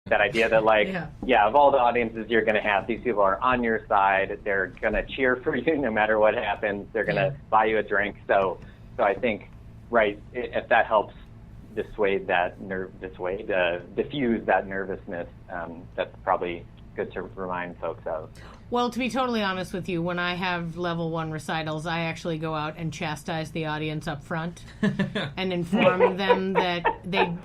That idea that, like, of all the audiences you're going to have, these people are on your side. They're going to cheer for you no matter what happens. They're going to buy you a drink. So I think, right, if that helps diffuse that nervousness, that's probably good to remind folks of. Well, to be totally honest with you, when I have level 1 recitals, I actually go out and chastise the audience up front and inform them that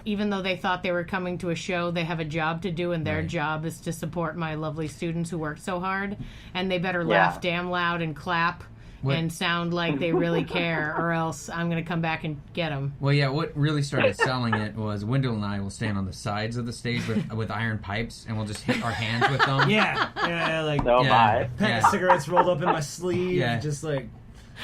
even though they thought they were coming to a show, they have a job to do, and their job is to support my lovely students who work so hard, and they better laugh damn loud and clap and sound like they really care, or else I'm going to come back and get them. Well, yeah, what really started selling it was Wendell and I will stand on the sides of the stage with iron pipes, and we'll just hit our hands with them. Pack of cigarettes rolled up in my sleeve, just like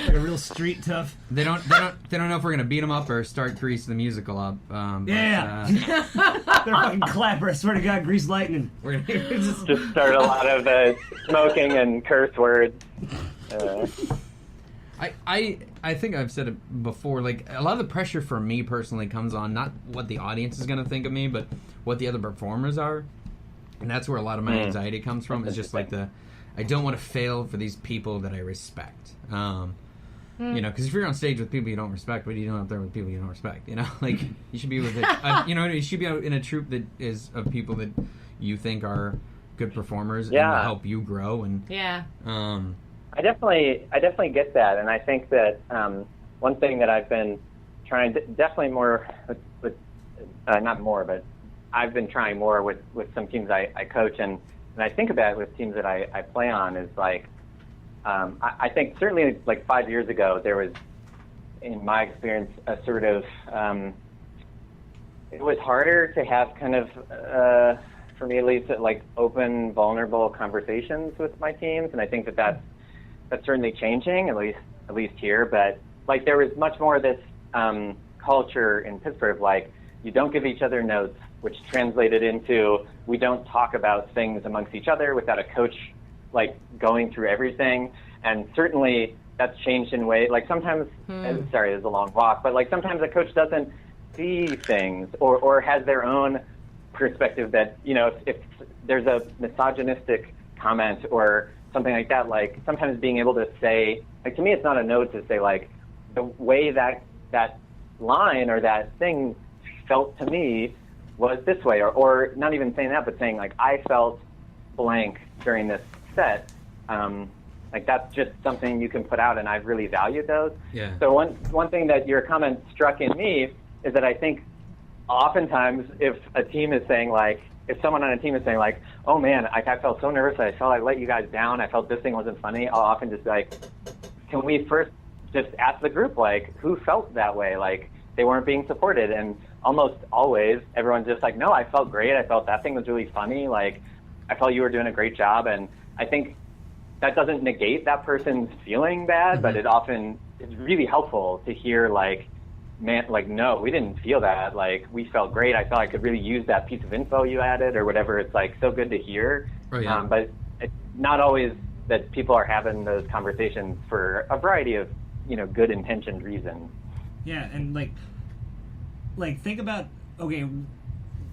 a real street tough. They don't know if we're going to beat them up or start Grease the musical up. They're fucking clapper. I swear to God, Grease Lightning. We're gonna just start a lot of smoking and curse words. I think I've said it before, like, a lot of the pressure for me personally comes on not what the audience is going to think of me, but what the other performers are. And that's where a lot of my anxiety comes from, is just like I don't want to fail for these people that I respect. You know, because if you're on stage with people you don't respect, what are you doing up there with people you don't respect? You know, like, you should be with you should be out in a troupe that is of people that you think are good performers and help you grow. And I definitely get that, and I think that one thing that I've been trying to, definitely more with not more, but I've been trying more with some teams I coach, and I think about it with teams that I play on, is like, I think certainly like 5 years ago there was, in my experience, a sort of it was harder to have kind of for me at least, like, open, vulnerable conversations with my teams, and I think that's certainly changing, at least here. But like, there was much more of this culture in Pittsburgh, like, you don't give each other notes, which translated into we don't talk about things amongst each other without a coach like going through everything. And certainly that's changed in ways, like, sometimes sorry, it's a long walk, but like sometimes a coach doesn't see things or has their own perspective that, you know, if there's a misogynistic comment or something like that, like, sometimes being able to say, like, to me it's not a note to say, like, the way that line or that thing felt to me was this way, or not even saying that, but saying, like, I felt blank during this set. Like, that's just something you can put out, and I've really valued those. Yeah. So one thing that your comment struck in me is that I think oftentimes if a team is saying, like, if someone on a team is saying, like, oh man, I felt so nervous, I felt I let you guys down, I felt this thing wasn't funny, I'll often just be like, can we first just ask the group, like, who felt that way, like they weren't being supported? And almost always everyone's just like, no, I felt great, I felt that thing was really funny, like, I felt you were doing a great job. And I think that doesn't negate that person's feeling bad, but it often is really helpful to hear, like, man, like, no, we didn't feel that, like, we felt great, I felt I could really use that piece of info you added or whatever. It's like so good to hear. But it's not always that people are having those conversations for a variety of, you know, good intentioned reasons. Yeah. And like think about, okay,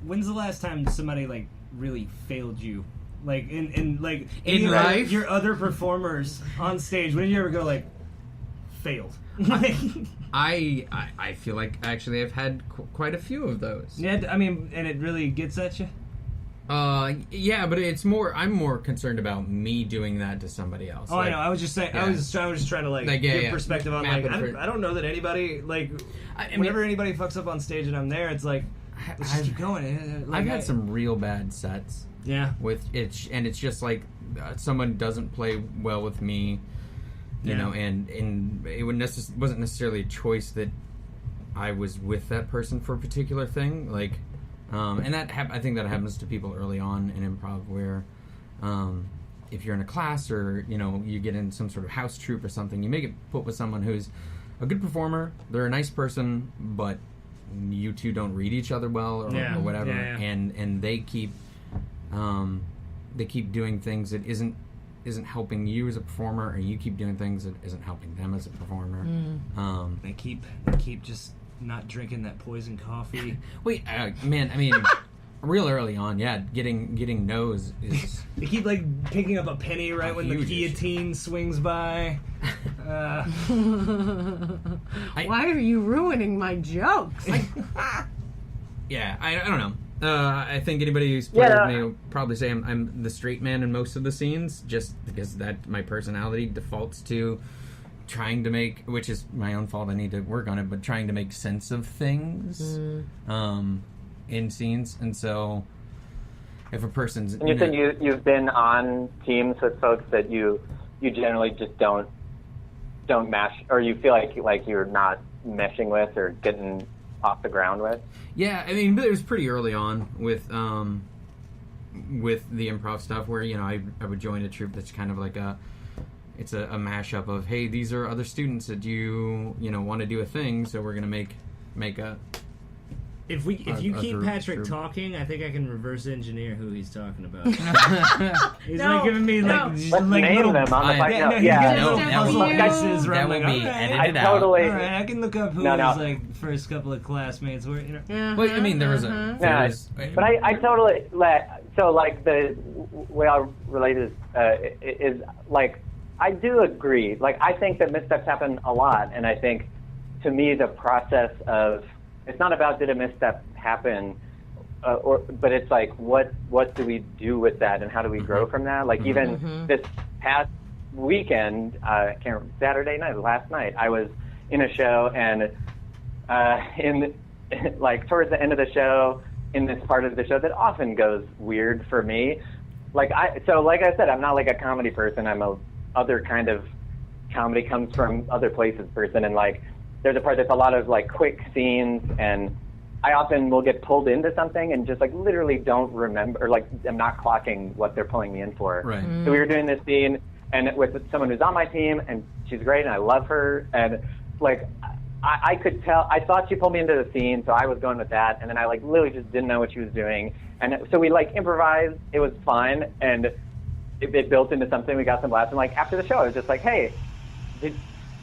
when's the last time somebody, like, really failed you, like, in life, your other performers on stage? When did you ever go, like, failed? I feel like actually I've had quite a few of those. Yeah, I mean, and it really gets at you. Yeah, but it's more. I'm more concerned about me doing that to somebody else. Oh, like, I know. I was just saying. Yeah. I was just trying to, like give perspective on, like, I don't know that anybody, like, whenever anybody fucks up on stage and I'm there, it's like, let's just keep going. Like, I've had some real bad sets. Yeah. With it, and it's just like someone doesn't play well with me. You know, and it wasn't necessarily a choice that I was with that person for a particular thing. Like, and that I think that happens to people early on in improv, where if you're in a class or, you know, you get in some sort of house troupe or something, you may get put with someone who's a good performer, they're a nice person, but you two don't read each other well or whatever, and they keep doing things that isn't helping you as a performer, or you keep doing things that isn't helping them as a performer. They keep just not drinking that poison coffee. Wait, man, I mean, Real early on, yeah, getting no's is... They keep, like, picking up a penny right when the guillotine swings by. Why are you ruining my jokes? Yeah, I don't know. I think anybody who's played with me will probably say I'm the straight man in most of the scenes, just because that my personality defaults to trying to make, which is my own fault, I need to work on it, but trying to make sense of things in scenes. And so if a person's... And you said you've been on teams with folks that you generally just don't mesh, or you feel like you're not meshing with or getting off the ground with? Yeah, I mean, it was pretty early on with the improv stuff where, I would join a troupe that's kind of like it's a mashup of, hey, these are other students that you want to do a thing, so we're going to make a... If you keep Patrick talking, I think I can reverse engineer who he's talking about. He's giving me let's name them on the podcast. That will be edited out. All right, I can look up who his first couple of classmates were. Well, I mean, there was but I totally so like the way I'll relate is like I do agree. Like I think that missteps happen a lot, and I think to me the process of it's not about did a misstep happen, but it's like what do we do with that and how do we grow from that? Like even this past weekend, Saturday night, last night, I was in a show and like towards the end of the show, in this part of the show that often goes weird for me. Like I said, I'm not like a comedy person. I'm a other kind of comedy comes from other places person, and like. There's a part that's a lot of like quick scenes, and I often will get pulled into something and just like literally don't remember, or like I'm not clocking what they're pulling me in for. Right. So we were doing this scene and with someone who's on my team, and she's great and I love her, and like I could tell, I thought she pulled me into the scene, so I was going with that, and then I like literally just didn't know what she was doing, and so we like improvised. It was fine, and it built into something. We got some laughs, and like after the show, I was just like, hey,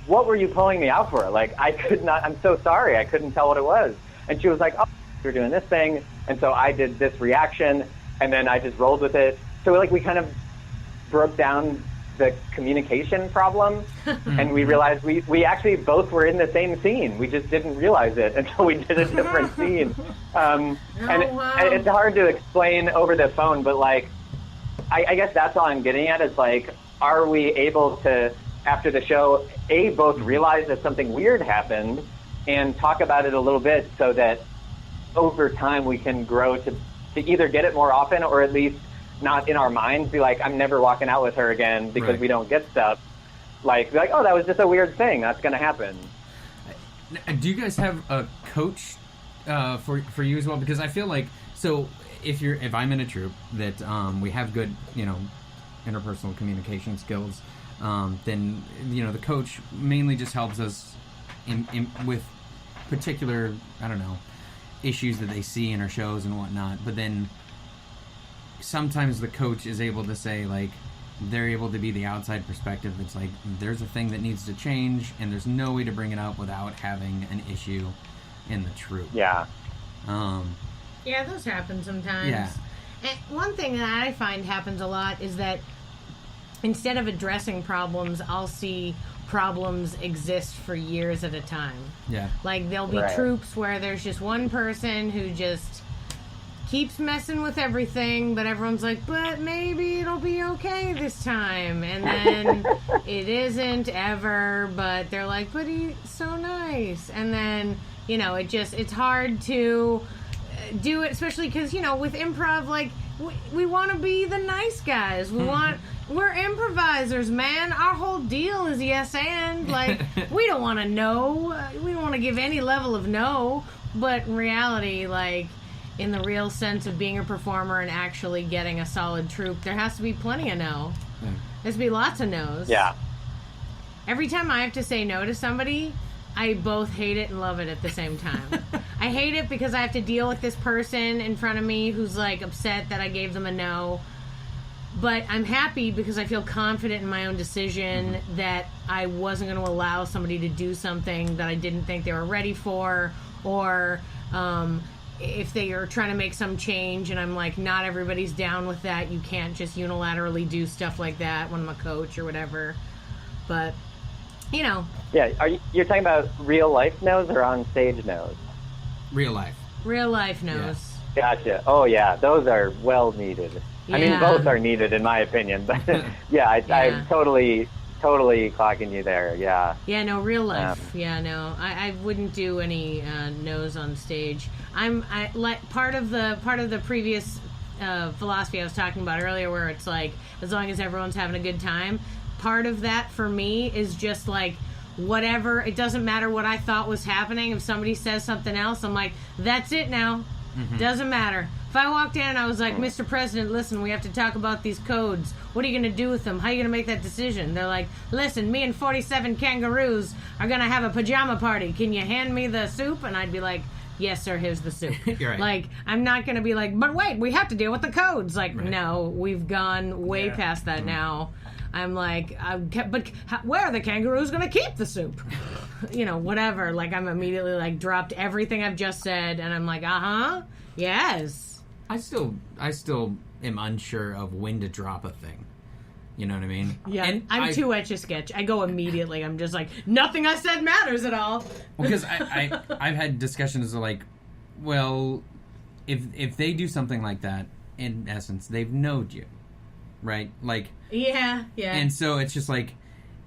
what were you pulling me out for? Like, I could not, I'm so sorry, I couldn't tell what it was. And she was like, oh, you're doing this thing. And so I did this reaction, and then I just rolled with it. So like we kind of broke down the communication problem, and we realized we actually both were in the same scene. We just didn't realize it until we did a different scene. And it's hard to explain over the phone, but like, I guess that's all I'm getting at is like, are we able to, after the show, both realize that something weird happened and talk about it a little bit so that over time we can grow to either get it more often or at least not in our minds be like, I'm never walking out with her again because we don't get stuff. Like, oh, that was just a weird thing. That's going to happen. Do you guys have a coach for you as well? Because I feel like, so if I'm in a troupe that we have good, interpersonal communication skills, then the coach mainly just helps us in with particular issues that they see in our shows and whatnot. But then sometimes the coach is able to say like they're able to be the outside perspective. That's like there's a thing that needs to change, and there's no way to bring it up without having an issue in the troupe. Yeah. Yeah, those happen sometimes. Yeah. And one thing that I find happens a lot is that instead of addressing problems, I'll see problems exist for years at a time. Yeah. Like, there'll be troupes where there's just one person who just keeps messing with everything, but everyone's like, but maybe it'll be okay this time. And then it isn't ever, but they're like, but he's so nice. And then, it's hard to do it, especially because, with improv, like, we want to be the nice guys. We're improvisers, man. Our whole deal is yes and. Like, we don't want to know. We don't want to give any level of no. But in reality, like, in the real sense of being a performer and actually getting a solid troupe, there has to be plenty of no. Yeah. There has to be lots of no's. Yeah. Every time I have to say no to somebody, I both hate it and love it at the same time. I hate it because I have to deal with this person in front of me who's, like, upset that I gave them a no. But I'm happy because I feel confident in my own decision that I wasn't going to allow somebody to do something that I didn't think they were ready for, or if they are trying to make some change, and I'm like, not everybody's down with that. You can't just unilaterally do stuff like that when I'm a coach or whatever. But, you know. Yeah, you're talking about real life no's or on stage no's? Real life. Real life no's. Yeah. Gotcha. Oh, yeah, those are well needed. Yeah. I mean, both are needed in my opinion, but I'm totally clocking you there. Yeah. Yeah, no, real life. I wouldn't do any no's on stage. I like part of the previous philosophy I was talking about earlier, where it's like, as long as everyone's having a good time. Part of that for me is just like, whatever, it doesn't matter what I thought was happening. If somebody says something else, I'm like, that's it now. Doesn't matter. If I walked in and I was like, Mr. President, listen, we have to talk about these codes. What are you going to do with them? How are you going to make that decision? They're like, listen, me and 47 kangaroos are going to have a pajama party. Can you hand me the soup? And I'd be like, yes, sir, here's the soup. You're right. Like, I'm not going to be like, but wait, we have to deal with the codes. Like, no, we've gone way past that now. I'm like, but where are the kangaroos going to keep the soup? You know, whatever. Like, I'm immediately, like, dropped everything I've just said, and I'm like, yes. I still am unsure of when to drop a thing. You know what I mean? Yeah, and I'm too Etch-a-Sketch. I go immediately. I'm just like, nothing I said matters at all. Because I've had discussions of like, well, if they do something like that, in essence, they've knowed you, right? Like, yeah. And so it's just like,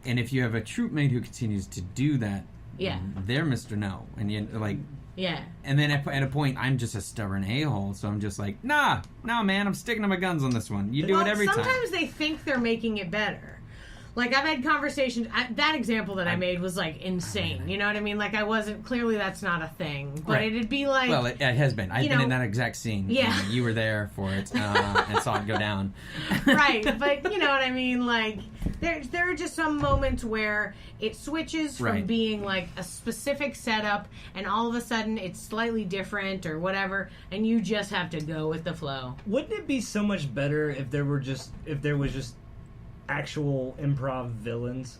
and if you have a troupe mate who continues to do that, they're Mr. No, and you like. Yeah. And then at a point, I'm just a stubborn a-hole, so I'm just like, nah, man, I'm sticking to my guns on this one. You do it every time. Sometimes they think they're making it better. Like, I've had conversations, that example that I made was, like, insane. You know what I mean? Like, I wasn't, clearly that's not a thing. But it'd be like... Well, it has been. I've been in that exact scene. Yeah. You were there for it and saw it go down. Right, but you know what I mean? Like, there are just some moments where it switches from being, like, a specific setup, and all of a sudden it's slightly different or whatever, and you just have to go with the flow. Wouldn't it be so much better if there was just actual improv villains,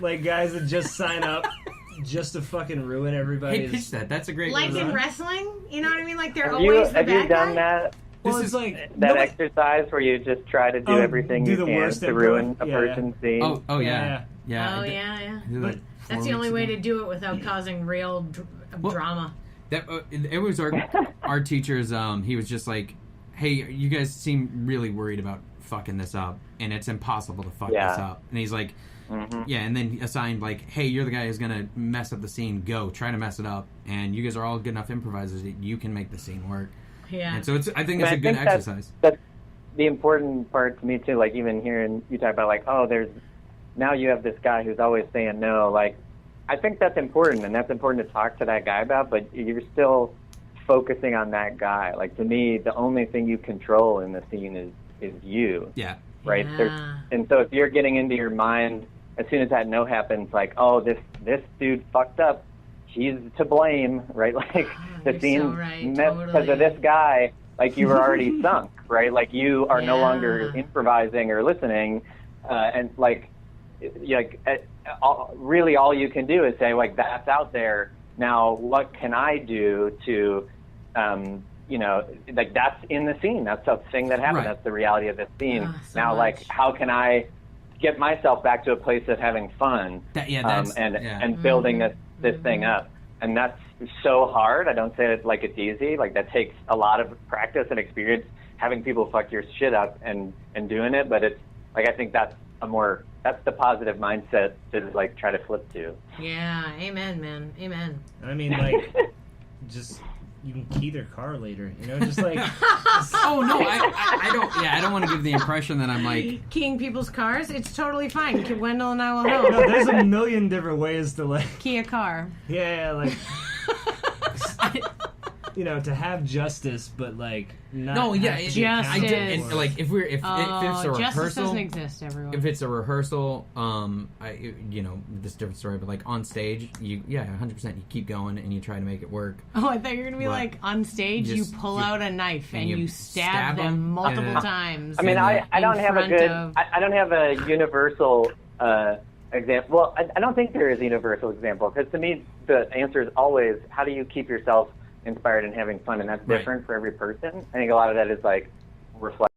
like guys that just sign up just to fucking ruin everybody's... Hey, pitch that. That's a great like one. In wrestling, you know what I mean? Like, they're have always the have bad you done guy? that? Well, it's like that exercise where you just try to do everything you can to ruin a person's scene. Oh yeah. But that's the only way to do it without causing real drama. That it was our teacher's. He was just like, "Hey, you guys seem really worried about fucking this up, and it's impossible to fuck this up." And he's like, and then assigned like, "Hey, you're the guy who's gonna mess up the scene. Go try to mess it up, and you guys are all good enough improvisers that you can make the scene work." Yeah. And so I think it's a good exercise. That's the important part to me too. Like, even hearing you talk about like, now you have this guy who's always saying no. Like, I think that's important, and that's important to talk to that guy about. But you're still focusing on that guy. Like, to me, the only thing you control in the scene is you. Yeah. Right. Yeah. And so if you're getting into your mind as soon as that no happens, like, this dude fucked up, he's to blame, right? Like, the scene messed because of this guy. Like, you were already sunk, right? Like, you are no longer improvising or listening, and really all you can do is say, like, that's out there. Now, what can I do to, like, that's in the scene. That's a thing that happened. Right. That's the reality of the scene. Now, like, how can I get myself back to a place of having fun and building this thing up? And that's so hard. I don't say it like it's easy. Like, that takes a lot of practice and experience, having people fuck your shit up and doing it. But it's like, I think that's the positive mindset to like try to flip to. Yeah, amen, man, amen. I mean, like, just you can key their car later, you know, just like. Oh no, I don't. Yeah, I don't want to give the impression that I'm like keying people's cars. It's totally fine. Wendell and I will help. No, there's a million different ways to like key a car. Yeah, like. You know, to have justice, but like not. No, yeah, justice. And like if it's a rehearsal, justice doesn't exist, everyone. If it's a rehearsal, this different story, but like on stage, 100%, you keep going and you try to make it work. Oh, I thought you were gonna be like on stage, you pull out a knife and you stab them multiple times. I mean, I don't have I don't have a universal example. Well, I don't think there is a universal example, because to me the answer is always, how do you keep yourself inspired and having fun, and that's Right. different for every person. I think a lot of that is like reflect